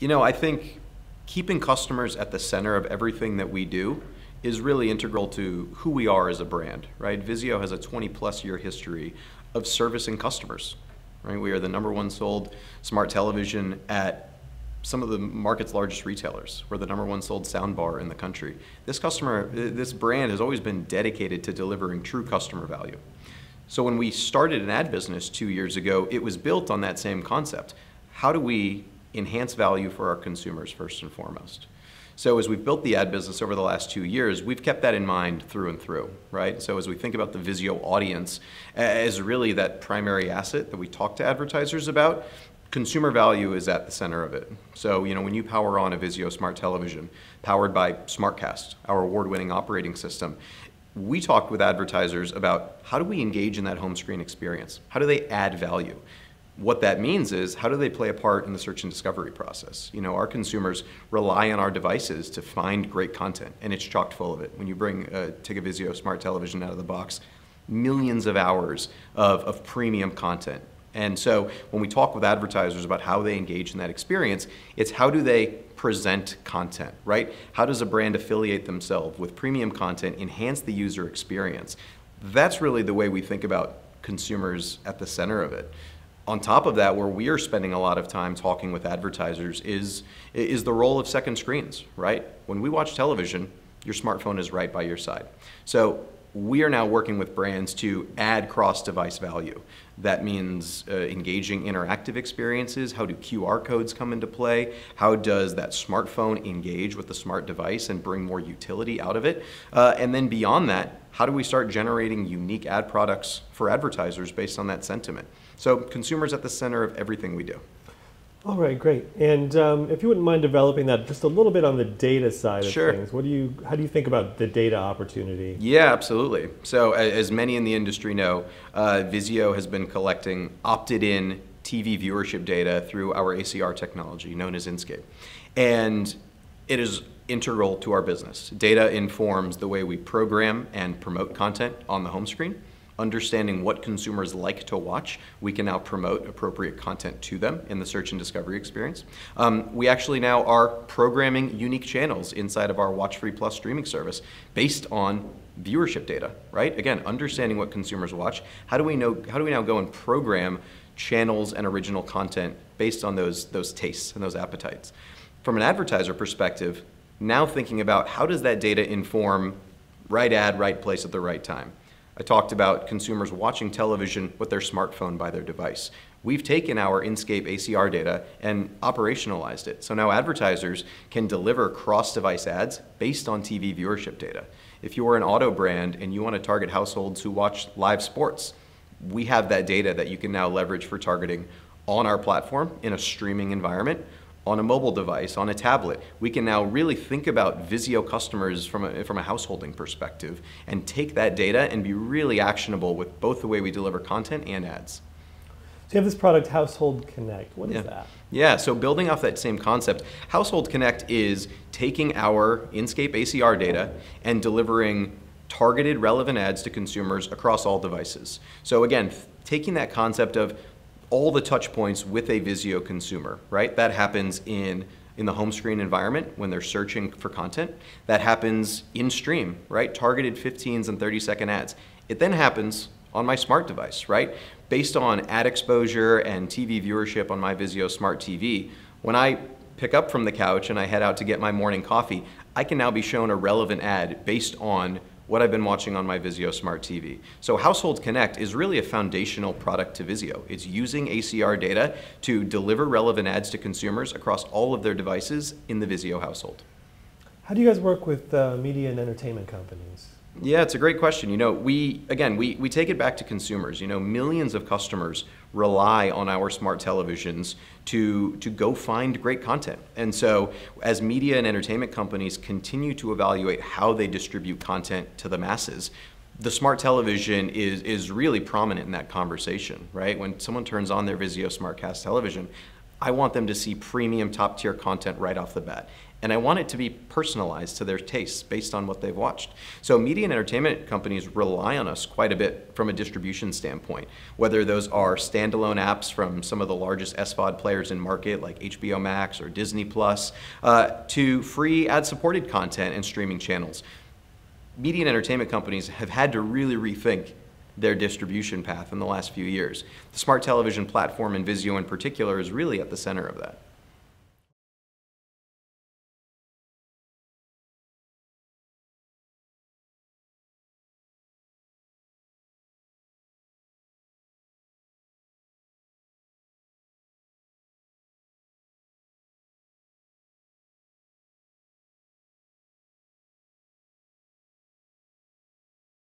I think keeping customers at the center of everything that we do is really integral to who we are as a brand, right? Vizio has a 20+ year history of servicing customers, right? We are the #1 sold smart television at some of the market's largest retailers. We're the #1 sold soundbar in the country. This brand has always been dedicated to delivering true customer value. So when we started an ad business 2 years ago, it was built on that same concept. How do we enhance value for our consumers first and foremost? So as we've built the ad business over the last 2 years, we've kept that in mind through and through, right? So as we think about the Vizio audience as really that primary asset that we talk to advertisers about, consumer value is at the center of it. So, when you power on a Vizio smart television powered by SmartCast, our award-winning operating system, we talked with advertisers about how do we engage in that home screen experience? How do they add value? What that means is, how do they play a part in the search and discovery process? Our consumers rely on our devices to find great content, and it's chock full of it. When you take a Vizio smart television out of the box, millions of hours of premium content. And so when we talk with advertisers about how they engage in that experience, it's how do they present content, right? How does a brand affiliate themselves with premium content, enhance the user experience? That's really the way we think about consumers at the center of it. On top of that, where we are spending a lot of time talking with advertisers is the role of second screens, right? When we watch television, your smartphone is right by your side. So we are now working with brands to add cross-device value. That means engaging interactive experiences. How do QR codes come into play? How does that smartphone engage with the smart device and bring more utility out of it? And then beyond that, how do we start generating unique ad products for advertisers based on that sentiment? So consumers at the center of everything we do. All right, great. And if you wouldn't mind developing that just a little bit on the data side of Sure. things, how do you think about the data opportunity? Yeah, absolutely. So as many in the industry know, Vizio has been collecting opted-in TV viewership data through our ACR technology known as Inscape. And it is integral to our business. Data informs the way we program and promote content on the home screen. Understanding what consumers like to watch, we can now promote appropriate content to them in the search and discovery experience. We actually now are programming unique channels inside of our WatchFree+ streaming service based on viewership data, right? Again, understanding what consumers watch. How do we now go and program channels and original content based on those tastes and those appetites? From an advertiser perspective, now thinking about how does that data inform right ad, right place at the right time? I talked about consumers watching television with their smartphone by their device. We've taken our Inscape ACR data and operationalized it. So now advertisers can deliver cross-device ads based on TV viewership data. If you are an auto brand and you want to target households who watch live sports, we have that data that you can now leverage for targeting on our platform in a streaming environment, on a mobile device, on a tablet. We can now really think about Vizio customers from a householding perspective and take that data and be really actionable with both the way we deliver content and ads. So you have this product, Household Connect. What is that? Yeah, so building off that same concept, Household Connect is taking our Inscape ACR data and delivering targeted relevant ads to consumers across all devices. So again, taking that concept of all the touch points with a Vizio consumer, right? That happens in the home screen environment when they're searching for content. That happens in stream, right? Targeted 15s and 30-second ads. It then happens on my smart device, right? Based on ad exposure and TV viewership on my Vizio Smart TV, when I pick up from the couch and I head out to get my morning coffee, I can now be shown a relevant ad based on what I've been watching on my Vizio Smart TV. So Household Connect is really a foundational product to Vizio. It's using ACR data to deliver relevant ads to consumers across all of their devices in the Vizio household. How do you guys work with media and entertainment companies? Yeah, it's a great question. We take it back to consumers. Millions of customers rely on our smart televisions to go find great content. And so as media and entertainment companies continue to evaluate how they distribute content to the masses, the smart television is really prominent in that conversation, right? When someone turns on their Vizio SmartCast television, I want them to see premium top-tier content right off the bat. And I want it to be personalized to their tastes based on what they've watched. So media and entertainment companies rely on us quite a bit from a distribution standpoint, whether those are standalone apps from some of the largest SVOD players in market like HBO Max or Disney Plus, to free ad-supported content and streaming channels. Media and entertainment companies have had to really rethink their distribution path in the last few years. The smart television platform and Vizio in particular is really at the center of that.